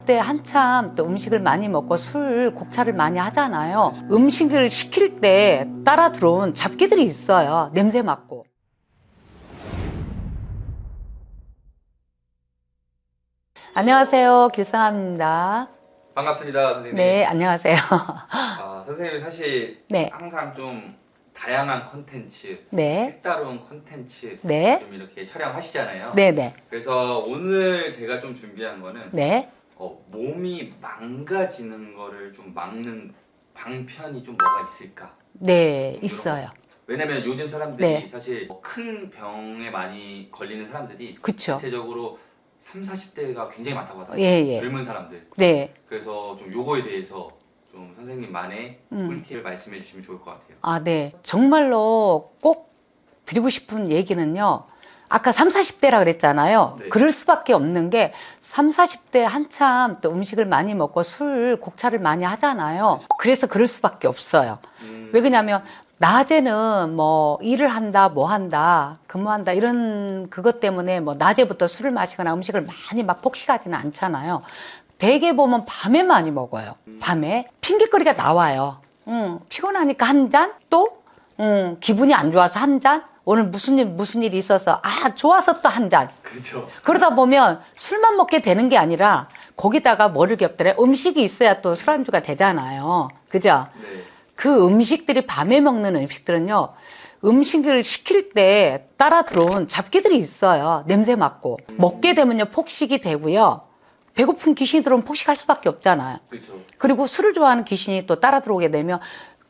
30대 한참 또 음식을 많이 먹고 술, 곡차를 많이 하잖아요. 음식을 시킬 때 따라 들어온 잡기들이 있어요. 냄새 맡고. 안녕하세요. 길상아입니다. 반갑습니다, 선생님. 네, 안녕하세요. 선생님이 사실 네. 항상 좀 다양한 컨텐츠, 네. 색다른 컨텐츠 네. 좀 이렇게 촬영하시잖아요. 네네. 그래서 오늘 제가 좀 준비한 거는 네. 몸이 망가지는 거를 좀 막는 방편이 좀 뭐가 있을까? 네, 좀 있어요. 왜냐면 요즘 사람들이 네. 사실 큰 병에 많이 걸리는 사람들이 그쵸. 대체적으로 30, 40대가 굉장히 많다고 하더라고요. 예, 예. 젊은 사람들. 네. 그래서 좀 요거에 대해서 좀 선생님만의 음. 꿀팁을 말씀해 주시면 좋을 것 같아요. 아, 네. 정말로 꼭 드리고 싶은 얘기는요. 아까 30, 40대라 그랬잖아요. 네. 그럴 수밖에 없는 게 30, 40대 한참 또 음식을 많이 먹고 술, 곡차를 많이 하잖아요. 그래서 그럴 수밖에 없어요. 왜 그러냐면 낮에는 뭐 일을 한다, 뭐 한다, 근무한다 이런 그것 때문에 뭐 낮에부터 술을 마시거나 음식을 많이 막 폭식하지는 않잖아요. 대개 보면 밤에 많이 먹어요. 밤에 핑계거리가 나와요. 피곤하니까 한 잔, 또 기분이 안 좋아서 한 잔, 오늘 무슨 일이 있어서 좋아서 또 한 잔. 그렇죠. 그러다 보면 술만 먹게 되는 게 아니라 거기다가 뭐를 겹더래? 음식이 있어야 또 술안주가 되잖아요. 그죠? 네. 그 음식들이 밤에 먹는 음식들은요, 음식을 시킬 때 따라 들어온 잡기들이 있어요. 냄새 맡고. 먹게 되면요, 폭식이 되고요. 배고픈 귀신이 들어오면 폭식할 수밖에 없잖아요. 그렇죠. 그리고 술을 좋아하는 귀신이 또 따라 들어오게 되면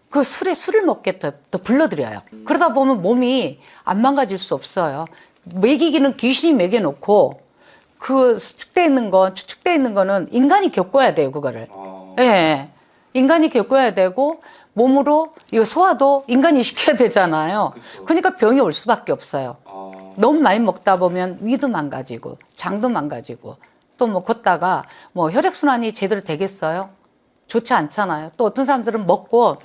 그 술을 먹게 또 불러들여요. 그러다 보면 몸이 안 망가질 수 없어요. 먹이기는 귀신이 먹여놓고 그 추측되어 있는 거는 인간이 겪어야 돼요, 그거를. 예. 인간이 겪어야 되고 몸으로 이거 소화도 인간이 시켜야 되잖아요. 그쵸. 그러니까 병이 올 수밖에 없어요. 너무 많이 먹다 보면 위도 망가지고 장도 망가지고 또 뭐 걷다가 뭐 혈액순환이 제대로 되겠어요? 좋지 않잖아요. 또 어떤 사람들은 먹고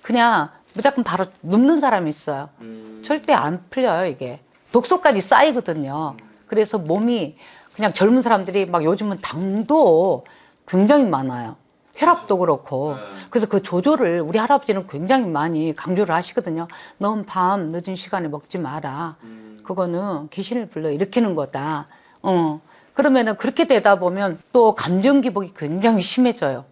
그냥 무조건 바로 눕는 사람이 있어요. 절대 안 풀려요, 이게. 독소까지 쌓이거든요. 그래서 몸이 그냥 젊은 사람들이 막 요즘은 당도 굉장히 많아요. 혈압도 그렇고. 그래서 그 조절을 우리 할아버지는 굉장히 많이 강조를 하시거든요. 넌 밤 늦은 시간에 먹지 마라. 그거는 귀신을 불러 일으키는 거다. 그러면은 그렇게 되다 보면 또 감정 기복이 굉장히 심해져요.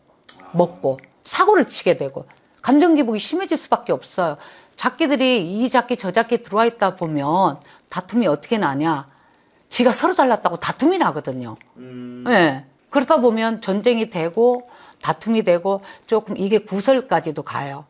먹고 사고를 치게 되고 감정 기복이 심해질 수밖에 없어요. 잡기들이 이 잡기 저 잡기 들어와 있다 보면 다툼이 어떻게 나냐? 지가 서로 잘났다고 다툼이 나거든요. 네. 그러다 보면 전쟁이 되고 다툼이 되고 조금 이게 구설까지도 가요.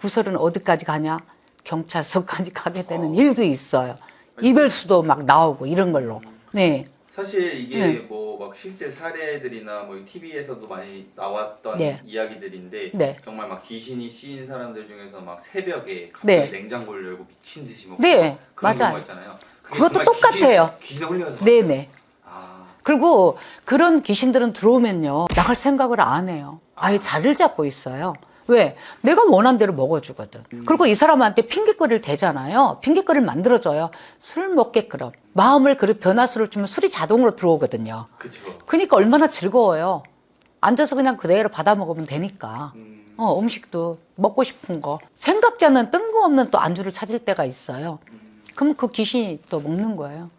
구설은 어디까지 가냐? 경찰서까지 가게 되는 일도 있어요. 이별수도 막 나오고 이런 걸로. 네. 사실 이게 뭐 막 실제 사례들이나 뭐 TV에서도 많이 나왔던 네. 이야기들인데 네. 정말 막 귀신이 씌인 사람들 중에서 막 새벽에 갑자기 네. 냉장고를 열고 미친 듯이 먹고 네, 그런 맞아요. 경우가 있잖아요. 그게 그것도 정말 똑같아요. 귀신에 홀려서. 네네. 그리고 그런 귀신들은 들어오면요, 나갈 생각을 안 해요. 아예 자리를 잡고 있어요. 왜? 내가 원한 대로 먹어주거든. 그리고 이 사람한테 핑계거리를 대잖아요. 핑계거리를 만들어줘요. 술 먹게끔. 마음을 변화수를 주면 술이 자동으로 들어오거든요. 그렇죠. 그러니까 얼마나 즐거워요. 앉아서 그냥 그대로 받아 먹으면 되니까. 음식도 먹고 싶은 거. 생각지 않는 뜬금없는 또 안주를 찾을 때가 있어요. 그럼 그 귀신이 또 먹는 거예요.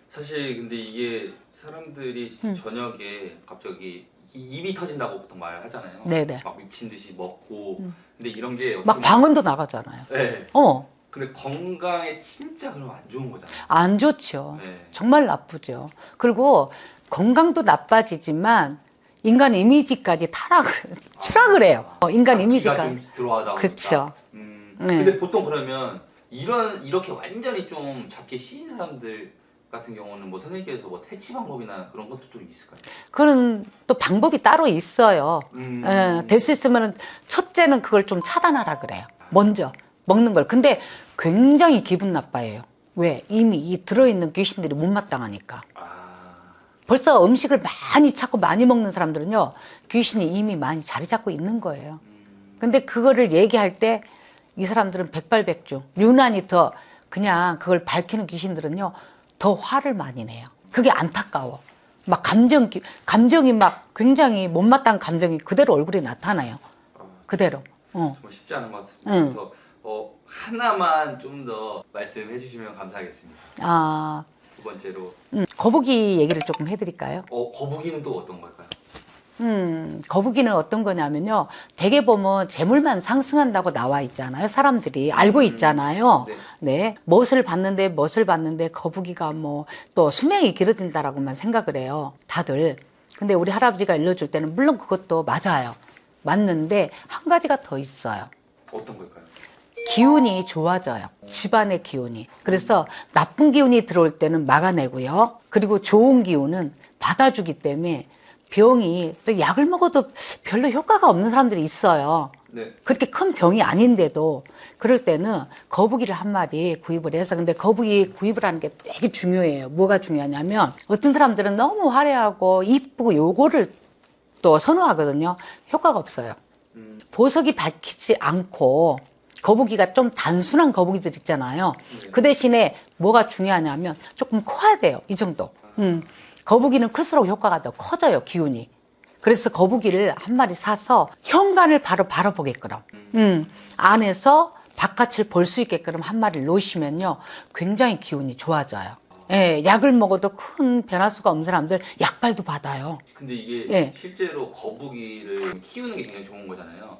사실 근데 이게 사람들이 저녁에 갑자기 입이 터진다고 보통 말하잖아요. 네네. 막 미친 듯이 먹고. 근데 이런 게 막 방언도 나가잖아요. 네. 어. 근데 건강에 진짜 그럼 안 좋은 거잖아요. 안 좋죠. 네. 정말 나쁘죠. 그리고 건강도 나빠지지만 인간 이미지까지 추락을 해요. 인간 이미지가. 좀 들어가다 보니까. 그쵸. 근데 보통 그러면 이렇게 완전히 좀 잡기에 씌인 사람들 같은 경우는 뭐 선생님께서 뭐 퇴치 방법이나 그런 것도 좀 있을까요? 그런 또 방법이 따로 있어요. 될 수 있으면 첫째는 그걸 좀 차단하라 그래요. 먼저 먹는 걸. 근데 굉장히 기분 나빠해요. 왜? 이미 이 들어있는 귀신들이 못마땅하니까. 벌써 음식을 많이 찾고 많이 먹는 사람들은요, 귀신이 이미 많이 자리 잡고 있는 거예요. 근데 그거를 얘기할 때 이 사람들은 백발백중, 유난히 더 그냥 그걸 밝히는 귀신들은요, 더 화를 많이 내요. 그게 안타까워. 막 감정이 막 굉장히 못마땅한 감정이 그대로 얼굴에 나타나요. 그대로. 정말 쉽지 않은 것 같습니다. 응. 그래서 하나만 좀 더 말씀해 주시면 감사하겠습니다. 아, 두 번째로 거북이 얘기를 조금 해드릴까요? 거북이는 또 어떤 걸까요? 거북이는 어떤 거냐면요. 대개 보면 재물만 상승한다고 나와 있잖아요. 사람들이 알고 있잖아요. 네. 네. 멋을 봤는데 거북이가 뭐 또 수명이 길어진다라고만 생각을 해요. 다들. 근데 우리 할아버지가 일러줄 때는 물론 그것도 맞아요. 맞는데 한 가지가 더 있어요. 어떤 걸까요? 기운이 좋아져요. 집안의 기운이. 그래서 나쁜 기운이 들어올 때는 막아내고요. 그리고 좋은 기운은 받아주기 때문에 병이 또 약을 먹어도 별로 효과가 없는 사람들이 있어요. 네. 그렇게 큰 병이 아닌데도 그럴 때는 거북이를 한 마리 구입을 해서 근데 거북이 구입을 하는 게 되게 중요해요. 뭐가 중요하냐면 어떤 사람들은 너무 화려하고 이쁘고 요거를 또 선호하거든요. 효과가 없어요. 보석이 밝히지 않고 거북이가 좀 단순한 거북이들 있잖아요. 그 대신에 뭐가 중요하냐면 조금 커야 돼요. 이 정도. 거북이는 클수록 효과가 더 커져요. 기운이. 그래서 거북이를 한 마리 사서 현관을 바로 보게끔 안에서 바깥을 볼 수 있게끔 한 마리를 놓으시면요. 굉장히 기운이 좋아져요. 예, 약을 먹어도 큰 변화수가 없는 사람들 약발도 받아요. 근데 이게 예. 실제로 거북이를 키우는 게 굉장히 좋은 거잖아요.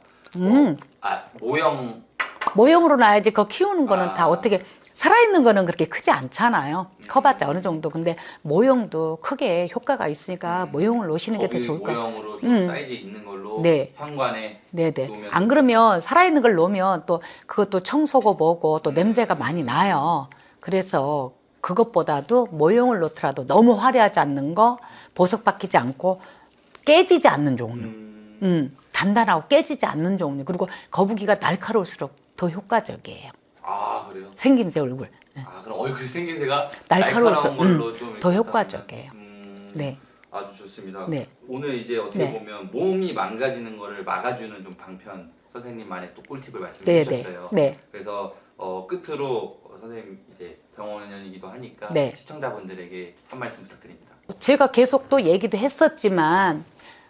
모형으로 놔야지 그거 키우는 거는 다 아. 어떻게 살아있는 거는 그렇게 크지 않잖아요. 커봤자 어느 정도. 근데 모형도 크게 효과가 있으니까 모형을 놓으시는 게 더 거북이 좋을 것 같아요. 모형으로 좀 사이즈 있는 걸로 네. 현관에 네네. 놓으면 안 그러면 살아있는 걸 놓으면 또 그것도 청소고 뭐고 또 냄새가 많이 나요. 그래서 그것보다도 모형을 놓더라도 너무 화려하지 않는 거, 보석 박히지 않고 깨지지 않는 종류. 단단하고 깨지지 않는 종류. 그리고 거북이가 날카로울수록 더 효과적이에요. 아 그래요? 생김새 얼굴. 그럼 얼굴 생긴 데가 날카로워서 날카로운 걸로 좀 더 이렇게 효과적이에요. 네. 아주 좋습니다. 네. 오늘 이제 어떻게 네. 보면 몸이 망가지는 거를 막아주는 좀 방편 선생님만의 또 꿀팁을 말씀해 네, 주셨어요. 네. 그래서 끝으로 선생님 이제 병원이기도 하니까 네. 시청자분들에게 한 말씀 부탁드립니다. 제가 계속 또 얘기도 했었지만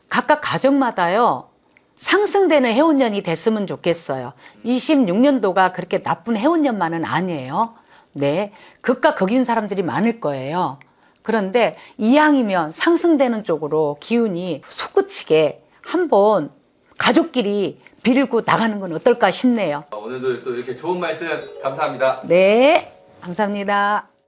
각각 가정마다요. 상승되는 해운년이 됐으면 좋겠어요. 26년도가 그렇게 나쁜 해운년만은 아니에요. 네. 극과 극인 사람들이 많을 거예요. 그런데 이왕이면 상승되는 쪽으로 기운이 솟구치게 한번 가족끼리 빌고 나가는 건 어떨까 싶네요. 오늘도 또 이렇게 좋은 말씀 감사합니다. 네. 감사합니다.